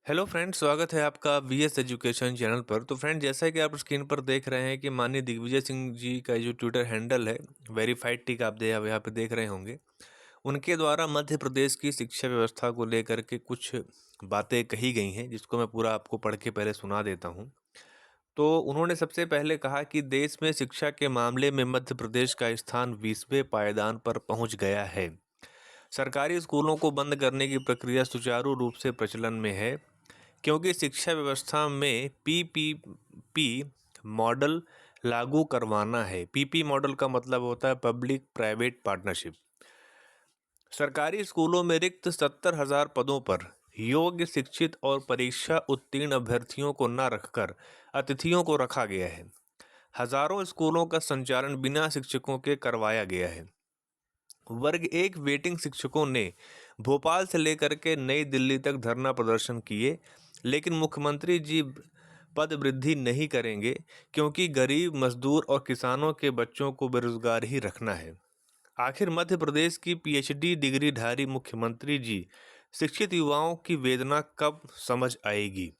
Hello friends, स्वागत है आपका वीएस एजुकेशन चैनल पर। तो फ्रेंड, जैसा कि आप स्क्रीन पर देख रहे हैं कि माननीय दिग्विजय सिंह जी का जो ट्विटर हैंडल है, वेरीफाइड टिक आप यहाँ पे देख रहे होंगे। उनके द्वारा मध्य प्रदेश की शिक्षा व्यवस्था को लेकर के कुछ बातें कही गई हैं, जिसको मैं पूरा आपको पढ़ के पहले सुना देता हूँ। तो उन्होंने सबसे पहले कहा कि देश में शिक्षा के मामले में मध्य प्रदेश का स्थान 20वें पायदान पर पहुँच गया है। सरकारी स्कूलों को बंद करने की प्रक्रिया सुचारू रूप से प्रचलन में है, क्योंकि शिक्षा व्यवस्था में पीपीपी मॉडल लागू करवाना है। पीपी मॉडल का मतलब होता है पब्लिक प्राइवेट पार्टनरशिप। सरकारी स्कूलों में रिक्त 70,000 पदों पर योग्य, शिक्षित और परीक्षा उत्तीर्ण अभ्यर्थियों को न रखकर अतिथियों को रखा गया है। हजारों स्कूलों का संचालन बिना शिक्षकों के करवाया गया है। वर्ग एक वेटिंग शिक्षकों ने भोपाल से लेकर के नई दिल्ली तक धरना प्रदर्शन किए, लेकिन मुख्यमंत्री जी पद वृद्धि नहीं करेंगे, क्योंकि गरीब, मजदूर और किसानों के बच्चों को बेरोजगार ही रखना है। आखिर मध्य प्रदेश की पीएचडी डिग्रीधारी मुख्यमंत्री जी शिक्षित युवाओं की वेदना कब समझ आएगी?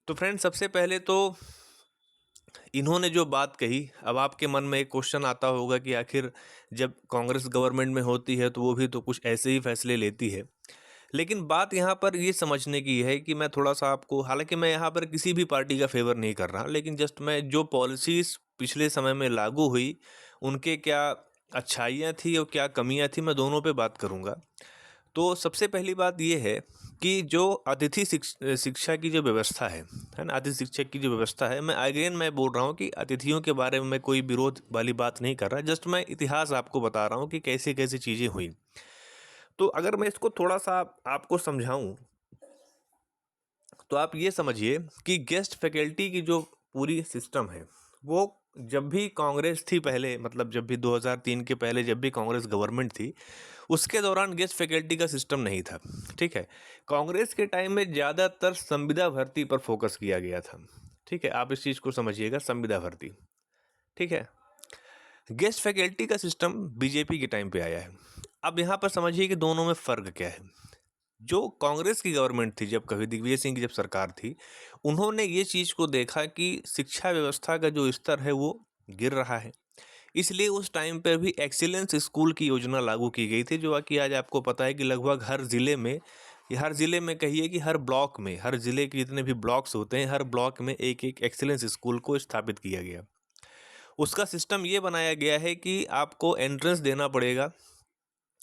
तो फ्रेंड, सबसे पहले तो इन्होंने जो बात कही, अब आपके मन में एक क्वेश्चन आता होगा कि आखिर जब कांग्रेस गवर्नमेंट में होती है तो वो भी तो कुछ ऐसे ही फैसले लेती है। लेकिन बात यहाँ पर ये समझने की है कि मैं थोड़ा सा आपको, हालांकि मैं यहाँ पर किसी भी पार्टी का फेवर नहीं कर रहा, लेकिन जस्ट मैं जो पॉलिसीज़ पिछले समय में लागू हुई, उनके क्या अच्छाइयाँ थी और क्या कमियाँ थी, मैं दोनों पे बात करूँगा। तो सबसे पहली बात ये है कि जो अतिथि शिक्षा की जो व्यवस्था है ना, अतिथि शिक्षक की जो व्यवस्था है, मैं बोल रहा हूँ कि अतिथियों के बारे में मैं कोई विरोध वाली बात नहीं कर रहा, जस्ट मैं इतिहास आपको बता रहा हूँ कि कैसे कैसे चीज़ें हुई। तो अगर मैं इसको थोड़ा सा आपको समझाऊं, तो आप ये समझिए कि गेस्ट फैकल्टी की जो पूरी सिस्टम है, वो जब भी कांग्रेस थी पहले, मतलब जब भी 2003 के पहले जब भी कांग्रेस गवर्नमेंट थी, उसके दौरान गेस्ट फैकल्टी का सिस्टम नहीं था। ठीक है, कांग्रेस के टाइम में ज़्यादातर संविदा भर्ती पर फोकस किया गया था। ठीक है, आप इस चीज़ को समझिएगा, संविदा भर्ती। ठीक है, गेस्ट फैकल्टी का सिस्टम बीजेपी के टाइम पे आया है। अब यहाँ पर समझिए कि दोनों में फ़र्क क्या है। जो कांग्रेस की गवर्नमेंट थी, जब कभी दिग्विजय सिंह की जब सरकार थी, उन्होंने ये चीज़ को देखा कि शिक्षा व्यवस्था का जो स्तर है वो गिर रहा है। इसलिए उस टाइम पे भी एक्सीलेंस स्कूल की योजना लागू की गई थी, जो कि आज आपको पता है कि लगभग हर ज़िले में, या हर ज़िले में कहिए कि हर ब्लॉक में, हर ज़िले के जितने भी ब्लॉक्स होते हैं, हर ब्लॉक में एक एक एक्सीलेंस स्कूल को स्थापित किया गया। उसका सिस्टम ये बनाया गया है कि आपको एंट्रेंस देना पड़ेगा,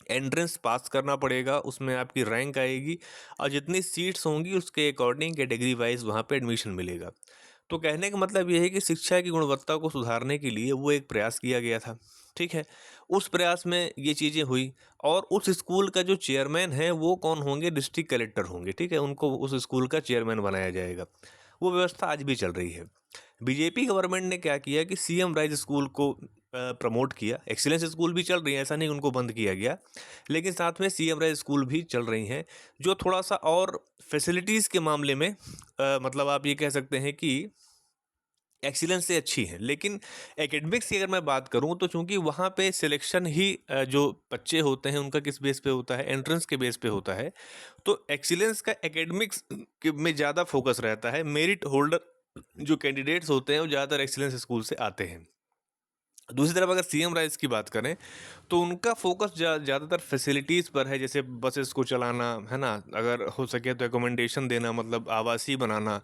एंट्रेंस पास करना पड़ेगा, उसमें आपकी रैंक आएगी और जितनी सीट्स होंगी उसके अकॉर्डिंग कैटेगरी वाइज वहाँ पे एडमिशन मिलेगा। तो कहने का मतलब ये है कि शिक्षा की गुणवत्ता को सुधारने के लिए वो एक प्रयास किया गया था। ठीक है, उस प्रयास में ये चीज़ें हुई, और उस स्कूल का जो चेयरमैन है वो कौन होंगे? डिस्ट्रिक्ट कलेक्टर होंगे। ठीक है, उनको उस स्कूल का चेयरमैन बनाया जाएगा। वो व्यवस्था आज भी चल रही है। बीजेपी गवर्नमेंट ने क्या किया कि सीएम राइज स्कूल को प्रमोट किया। एक्सीलेंस स्कूल भी चल रही है, ऐसा नहीं उनको बंद किया गया, लेकिन साथ में सीएम राइज स्कूल भी चल रही हैं, जो थोड़ा सा और फैसिलिटीज़ के मामले में मतलब आप ये कह सकते हैं कि एक्सीलेंस से अच्छी है। लेकिन एकेडमिक्स की अगर मैं बात करूं, तो चूंकि वहाँ पे सिलेक्शन ही जो बच्चे होते हैं उनका किस बेस पे होता है? एंट्रेंस के बेस पे होता है। तो एक्सीलेंस का एकेडमिक्स में ज़्यादा फोकस रहता है। मेरिट होल्डर जो कैंडिडेट्स होते हैं वो ज़्यादातर एक्सीलेंस स्कूल से आते हैं। दूसरी तरफ अगर सीएम राइज की बात करें, तो उनका फोकस ज़्यादातर फैसिलिटीज़ पर है, जैसे बसेस को चलाना, है ना, अगर हो सके तो एकोमोडेशन देना, मतलब आवासीय बनाना,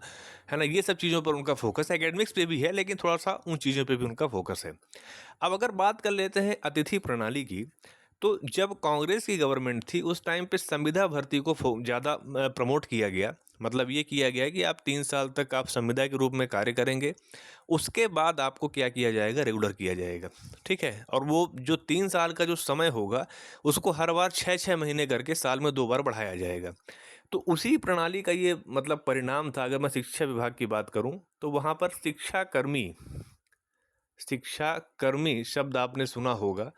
है ना, ये सब चीज़ों पर उनका फोकस है। एकेडमिक्स पे भी है, लेकिन थोड़ा सा उन चीज़ों पे भी उनका फोकस है। अब अगर बात कर लेते हैं अतिथि प्रणाली की, तो जब कांग्रेस की गवर्नमेंट थी उस टाइम पे संविदा भर्ती को ज़्यादा प्रमोट किया गया। मतलब ये किया गया कि आप 3 साल तक आप संविदा के रूप में कार्य करेंगे, उसके बाद आपको क्या किया जाएगा? रेगुलर किया जाएगा। ठीक है, और वो जो 3 साल का जो समय होगा, उसको हर बार 6-6 महीने करके साल में 2 बार बढ़ाया जाएगा। तो उसी प्रणाली का ये मतलब परिणाम था। अगर मैं शिक्षा विभाग की बात करूं, तो वहाँ पर शिक्षा कर्मी शब्द आपने सुना होगा।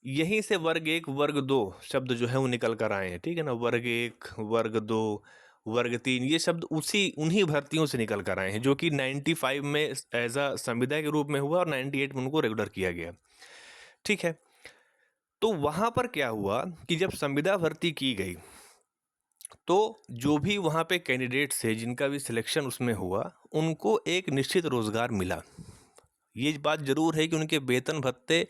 यहीं से वर्ग एक, वर्ग दो शब्द जो है वो निकल कर आए हैं। ठीक है ना, वर्ग एक, वर्ग दो, वर्ग तीन, ये शब्द उसी उन्हीं भर्तियों से निकल कर आए हैं, जो कि 95 में एज अ संविदा के रूप में हुआ और 98 में उनको रेगुलर किया गया। ठीक है, तो वहाँ पर क्या हुआ कि जब संविदा भर्ती की गई, तो जो भी वहाँ पे कैंडिडेट्स थे जिनका भी सिलेक्शन उसमें हुआ, उनको एक निश्चित रोज़गार मिला। ये बात ज़रूर है कि उनके वेतन भत्ते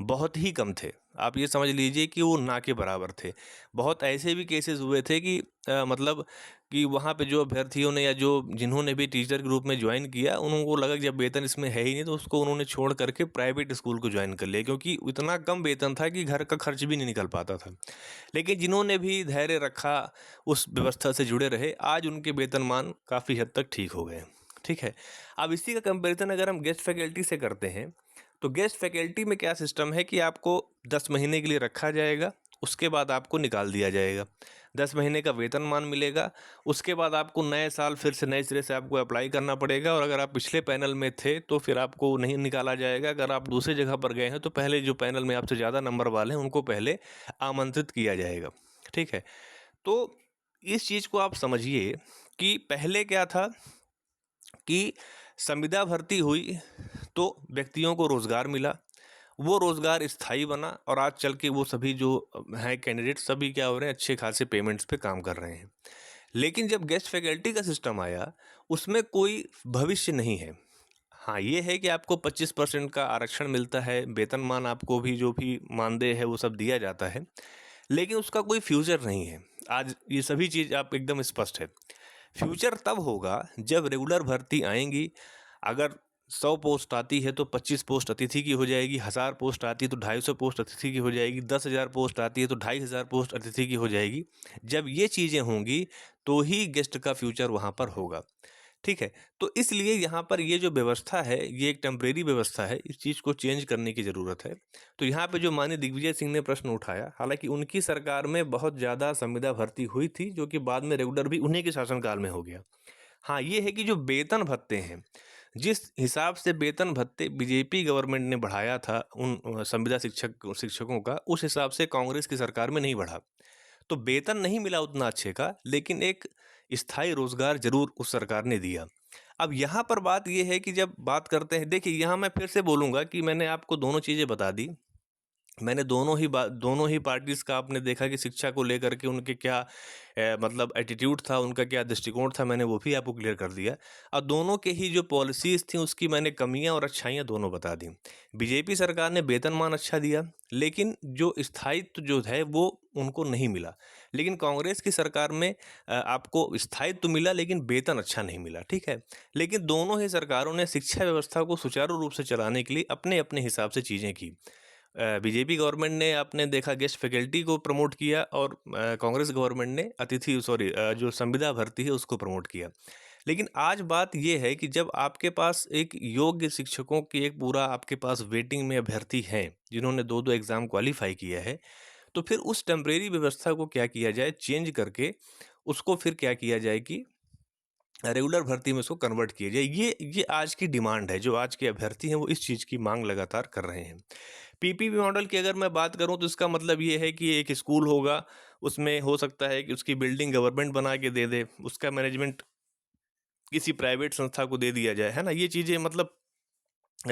बहुत ही कम थे। आप ये समझ लीजिए कि वो ना के बराबर थे। बहुत ऐसे भी केसेस हुए थे कि मतलब कि वहाँ पे जो अभ्यर्थियों ने या जो जिन्होंने भी टीचर के रूप में जॉइन किया, उनको लगा कि जब वेतन इसमें है ही नहीं तो उसको उन्होंने छोड़ करके प्राइवेट स्कूल को जॉइन कर लिया, क्योंकि इतना कम वेतन था कि घर का खर्च भी नहीं निकल पाता था। लेकिन जिन्होंने भी धैर्य रखा, उस व्यवस्था से जुड़े रहे, आज उनके वेतनमान काफ़ी हद तक ठीक हो गए हैं। ठीक है। अब इसी का कंपैरिजन अगर हम गेस्ट फैकल्टी से करते हैं, तो गेस्ट फैकल्टी में क्या सिस्टम है कि आपको 10 महीने के लिए रखा जाएगा, उसके बाद आपको निकाल दिया जाएगा। 10 महीने का वेतनमान मिलेगा, उसके बाद आपको नए साल फिर से नए सिरे से आपको अप्लाई करना पड़ेगा, और अगर आप पिछले पैनल में थे तो फिर आपको नहीं निकाला जाएगा। अगर आप दूसरी जगह पर गए हैं तो पहले जो पैनल में आपसे ज़्यादा नंबर वाले हैं उनको पहले आमंत्रित किया जाएगा। ठीक है। तो इस चीज़ को आप समझिए कि पहले क्या था कि संविदा भर्ती हुई तो व्यक्तियों को रोज़गार मिला, वो रोज़गार स्थायी बना, और आज चल के वो सभी जो हैं कैंडिडेट, सभी क्या हो रहे हैं, अच्छे खासे पेमेंट्स पे काम कर रहे हैं। लेकिन जब गेस्ट फैकल्टी का सिस्टम आया, उसमें कोई भविष्य नहीं है। हाँ, ये है कि आपको 25% का आरक्षण मिलता है, वेतनमान आपको भी जो भी मानदेय है वो सब दिया जाता है, लेकिन उसका कोई फ्यूचर नहीं है। आज ये सभी चीज़ आप एकदम स्पष्ट है। फ्यूचर तब होगा जब रेगुलर भर्ती आएंगी। अगर 100 पोस्ट आती है तो 25 पोस्ट अतिथि की हो जाएगी, 1000 पोस्ट आती है तो 250 पोस्ट अतिथि की हो जाएगी, 10,000 पोस्ट आती है तो 2500 पोस्ट अतिथि की हो जाएगी। जब ये चीज़ें होंगी तो ही गेस्ट का फ्यूचर वहाँ पर होगा। ठीक है। तो इसलिए यहाँ पर ये जो व्यवस्था है, ये एक टेम्परेरी व्यवस्था है, इस चीज़ को चेंज करने की ज़रूरत है। तो यहाँ पे जो माननीय दिग्विजय सिंह ने प्रश्न उठाया, हालांकि उनकी सरकार में बहुत ज़्यादा संविदा भर्ती हुई थी, जो कि बाद में रेगुलर भी उन्हीं के शासनकाल में हो गया। हाँ, ये है कि जो वेतन भत्ते हैं, जिस हिसाब से वेतन भत्ते बीजेपी गवर्नमेंट ने बढ़ाया था उन संविदा शिक्षकों का, उस हिसाब से कांग्रेस की सरकार में नहीं बढ़ा। तो वेतन नहीं मिला उतना अच्छे का, लेकिन एक स्थायी रोजगार जरूर उस सरकार ने दिया। अब यहाँ पर बात ये है कि जब बात करते हैं, देखिए यहाँ मैं फिर से बोलूँगा कि मैंने आपको दोनों चीज़ें बता दी। मैंने दोनों ही पार्टीज़ का आपने देखा कि शिक्षा को लेकर के उनके क्या मतलब एटीट्यूड था, उनका क्या दृष्टिकोण था, मैंने वो भी आपको क्लियर कर दिया। और दोनों के ही जो पॉलिसीज़ थी उसकी मैंने कमियां और अच्छाइयां दोनों बता दी। बीजेपी सरकार ने वेतनमान अच्छा दिया, लेकिन जो स्थायित्व जो है वो उनको नहीं मिला। लेकिन कांग्रेस की सरकार में आपको स्थायित्व मिला लेकिन वेतन अच्छा नहीं मिला। ठीक है। लेकिन दोनों ही सरकारों ने शिक्षा व्यवस्था को सुचारू रूप से चलाने के लिए अपने अपने हिसाब से चीज़ें की। बीजेपी गवर्नमेंट ने आपने देखा गेस्ट फैकल्टी को प्रमोट किया, और कांग्रेस गवर्नमेंट ने जो संविदा भर्ती है उसको प्रमोट किया। लेकिन आज बात यह है कि जब आपके पास एक योग्य शिक्षकों की एक पूरा आपके पास वेटिंग में अभ्यर्थी हैं जिन्होंने दो दो एग्ज़ाम क्वालिफाई किया है, तो फिर उस टेम्परेरी व्यवस्था को क्या किया जाए, चेंज करके उसको फिर क्या किया जाए कि रेगुलर भर्ती में उसको कन्वर्ट किया जाए। ये आज की डिमांड है, जो आज के अभ्यर्थी हैं वो इस चीज़ की मांग लगातार कर रहे हैं। पीपीपी मॉडल की अगर मैं बात करूं तो इसका मतलब ये है कि एक स्कूल होगा, उसमें हो सकता है कि उसकी बिल्डिंग गवर्नमेंट बना के दे दे, उसका मैनेजमेंट किसी प्राइवेट संस्था को दे दिया जाए, है ना। ये चीज़ें मतलब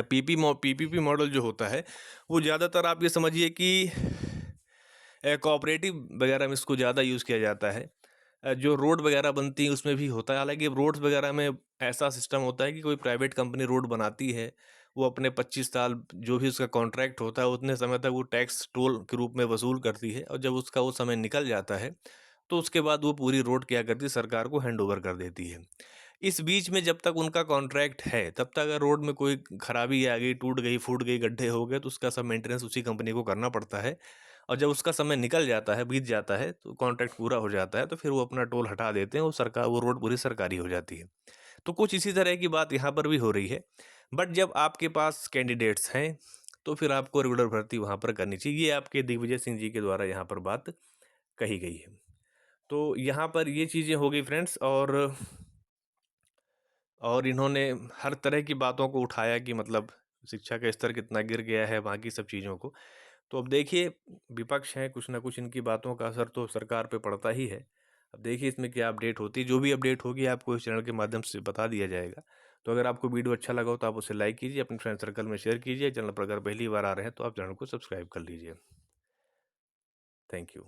पीपीपी मॉडल जो होता है वो ज़्यादातर आप ये समझिए कि कोऑपरेटिव वगैरह में इसको ज़्यादा यूज़ किया जाता है। जो रोड वगैरह बनती है उसमें भी होता है। हालांकि रोड्स वगैरह में ऐसा सिस्टम होता है कि कोई प्राइवेट कंपनी रोड बनाती है, वो अपने 25 साल जो भी उसका कॉन्ट्रैक्ट होता है उतने समय तक वो टैक्स टोल के रूप में वसूल करती है, और जब उसका वो समय निकल जाता है तो उसके बाद वो पूरी रोड क्या करती है, सरकार को हैंड ओवर कर देती है। इस बीच में जब तक उनका कॉन्ट्रैक्ट है तब तक अगर रोड में कोई खराबी आ गई, टूट गई, फूट गई, गड्ढे हो गए, तो उसका सब मेंटेनेंस उसी कंपनी को करना पड़ता है। और जब उसका समय निकल जाता है, बीत जाता है, तो कॉन्ट्रैक्ट पूरा हो जाता है, तो फिर वो अपना टोल हटा देते हैं, वो रोड पूरी सरकारी हो जाती है। तो कुछ इसी तरह की बात यहाँ पर भी हो रही है। बट जब आपके पास कैंडिडेट्स हैं तो फिर आपको रेगुलर भर्ती वहाँ पर करनी चाहिए। ये आपके दिग्विजय सिंह जी के द्वारा यहाँ पर बात कही गई है। तो यहाँ पर ये चीज़ें हो गई फ्रेंड्स, और इन्होंने हर तरह की बातों को उठाया कि मतलब शिक्षा का स्तर कितना गिर गया है, बाकी सब चीज़ों को। तो अब देखिए, विपक्ष है, कुछ ना कुछ इनकी बातों का असर तो सरकार पे पड़ता ही है। अब देखिए इसमें क्या अपडेट होती है, जो भी अपडेट होगी आपको इस चैनल के माध्यम से बता दिया जाएगा। तो अगर आपको वीडियो अच्छा लगा हो तो आप उसे लाइक कीजिए, अपने फ्रेंड सर्कल में शेयर कीजिए। चैनल पर अगर पहली बार आ रहे हैं तो आप चैनल को सब्सक्राइब कर लीजिए। Thank you.